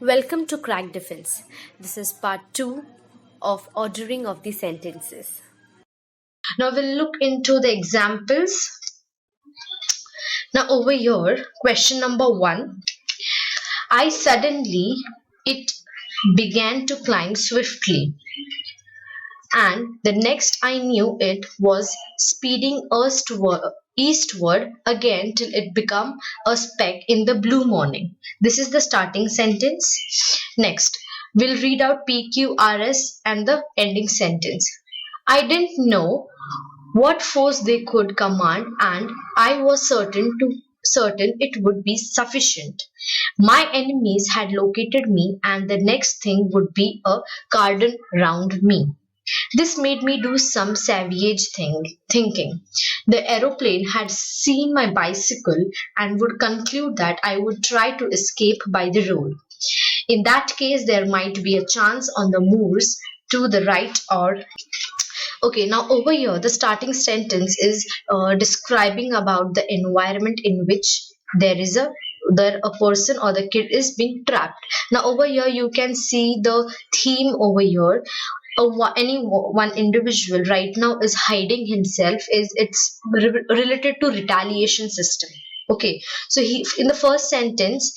Welcome to Crack Defense. This is part 2 of ordering of the sentences. Now we'll look into the examples. Now over here, question number 1. It began to climb swiftly. And the next I knew it was speeding eastward again till it became a speck in the blue morning. This is the starting sentence. Next, we'll read out PQRS and the ending sentence. I didn't know what force they could command, and I was certain it would be sufficient. My enemies had located me, and the next thing would be a cordon round me. This made me do some savage thinking. The aeroplane had seen my bicycle and would conclude that I would try to escape by the road. In that case, there might be a chance on the moors to the right or okay. Now over here the starting sentence is describing about the environment in which there a person or the kid is being trapped. Now over here you can see the theme over here. Any one individual right now is hiding himself, is it's related to retaliation system. Okay, so he in the first sentence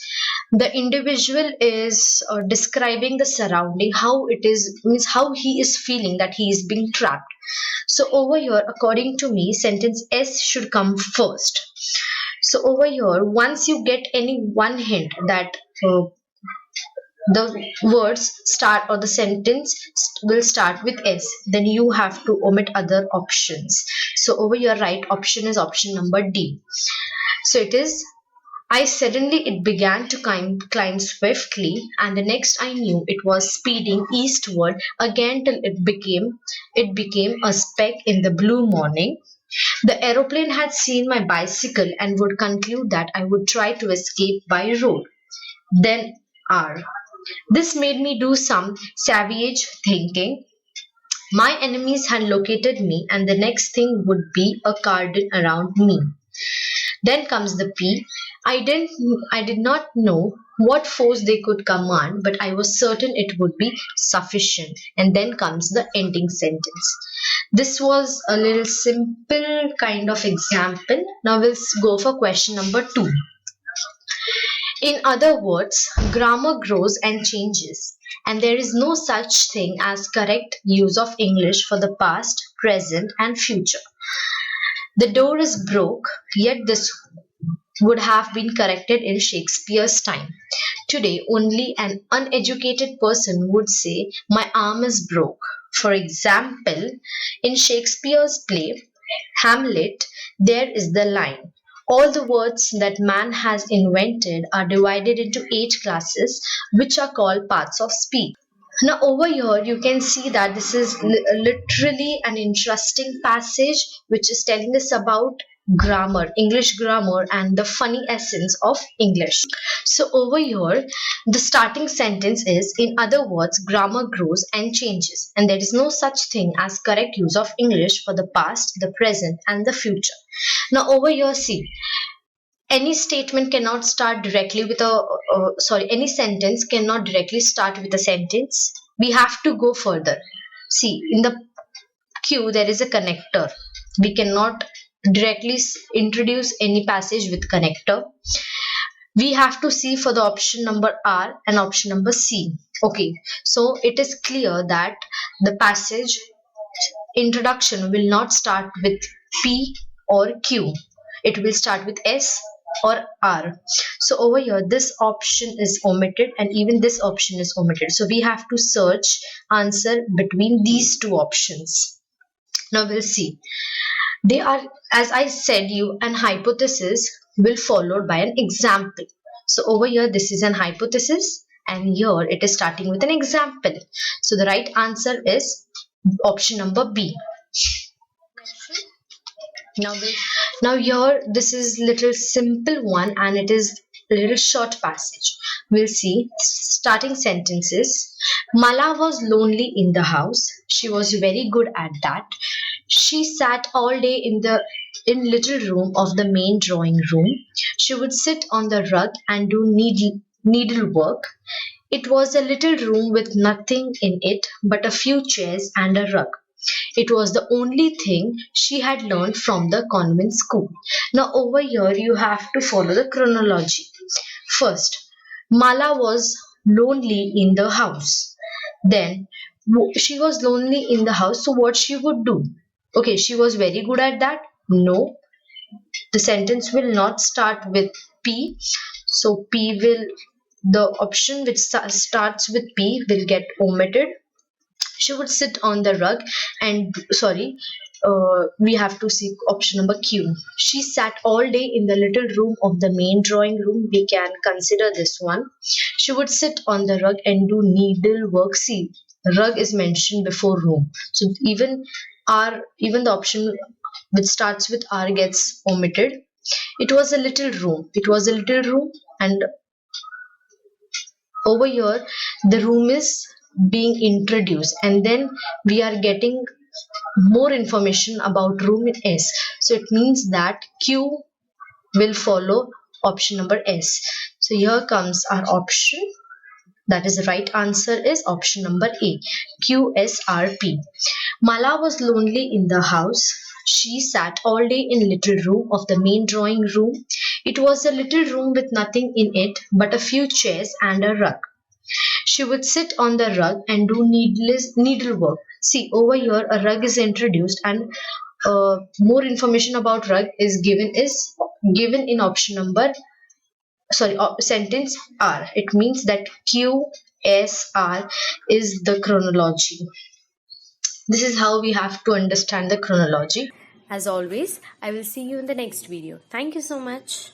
the individual is describing the surrounding, how it is, means how he is feeling that he is being trapped. So over here, according to me, sentence S should come first. So over here, once you get any one hint that the words start or the sentence will start with S, then you have to omit other options. So over here, right option is option number D. So it is, it began to climb swiftly, and the next I knew it was speeding eastward again till it became a speck in the blue morning. The aeroplane had seen my bicycle and would conclude that I would try to escape by road. Then R. This made me do some savage thinking. My enemies had located me, and the next thing would be a cordon around me. Then comes the P. I did not know what force they could command, but I was certain it would be sufficient. And then comes the ending sentence. This was a little simple kind of example. Now we'll go for question number 2. In other words, grammar grows and changes, and there is no such thing as correct use of English for the past, present, and future. The door is broke, yet this would have been corrected in Shakespeare's time. Today, only an uneducated person would say, my arm is broke. For example, in Shakespeare's play, Hamlet, there is the line, all the words that man has invented are divided into 8 classes, which are called parts of speech. Now over here you can see that this is literally an interesting passage which is telling us about grammar, English grammar, and the funny essence of English. So over here the starting sentence is, in other words, grammar grows and changes, and there is no such thing as correct use of English for the past, the present, and the future. Now over here see, any statement cannot start directly with any sentence cannot directly start with a sentence. We have to go further. See, in the Q there is a connector. We cannot directly introduce any passage with connector. We have to see for the option number R and option number C. Okay, so it is clear that the passage introduction will not start with P or Q. It will start with S or R. So over here this option is omitted, and even this option is omitted. So we have to search answer between these two options. Now we'll see. They are, as I said you, an hypothesis will followed by an example. So over here this is an hypothesis, and here it is starting with an example. So the right answer is option number B. Now here this is little simple one, and it is a little short passage. We'll see. Starting sentences. Mala was lonely in the house. She was very good at that. She sat all day in little room of the main drawing room. She would sit on the rug and do needlework. It was a little room with nothing in it but a few chairs and a rug. It was the only thing she had learned from the convent school. Now, over here, you have to follow the chronology. First, Mala was lonely in the house. Then, she was lonely in the house, so what she would do? Okay, she was very good at that? No, the sentence will not start with P. So, the option which starts with P will get omitted. She would sit on the rug and, sorry, we have to see option number Q. She sat all day in the little room of the main drawing room. We can consider this one. She would sit on the rug and do needlework. See, rug is mentioned before room. So even the option which starts with R gets omitted. It was a little room. It was a little room, and over here the room is being introduced, and then we are getting more information about room in S. So it means that Q will follow option number S. So here comes our option. That is the right answer is option number A, QSRP. Mala was lonely in the house. She sat all day in little room of the main drawing room. It was a little room with nothing in it but a few chairs and a rug. She would sit on the rug and do needlework. See, over here a rug is introduced, and more information about rug is given in option number, sorry, sentence R. It means that QSR is the chronology. This is how we have to understand the chronology. As always, I will see you in the next video. Thank you so much.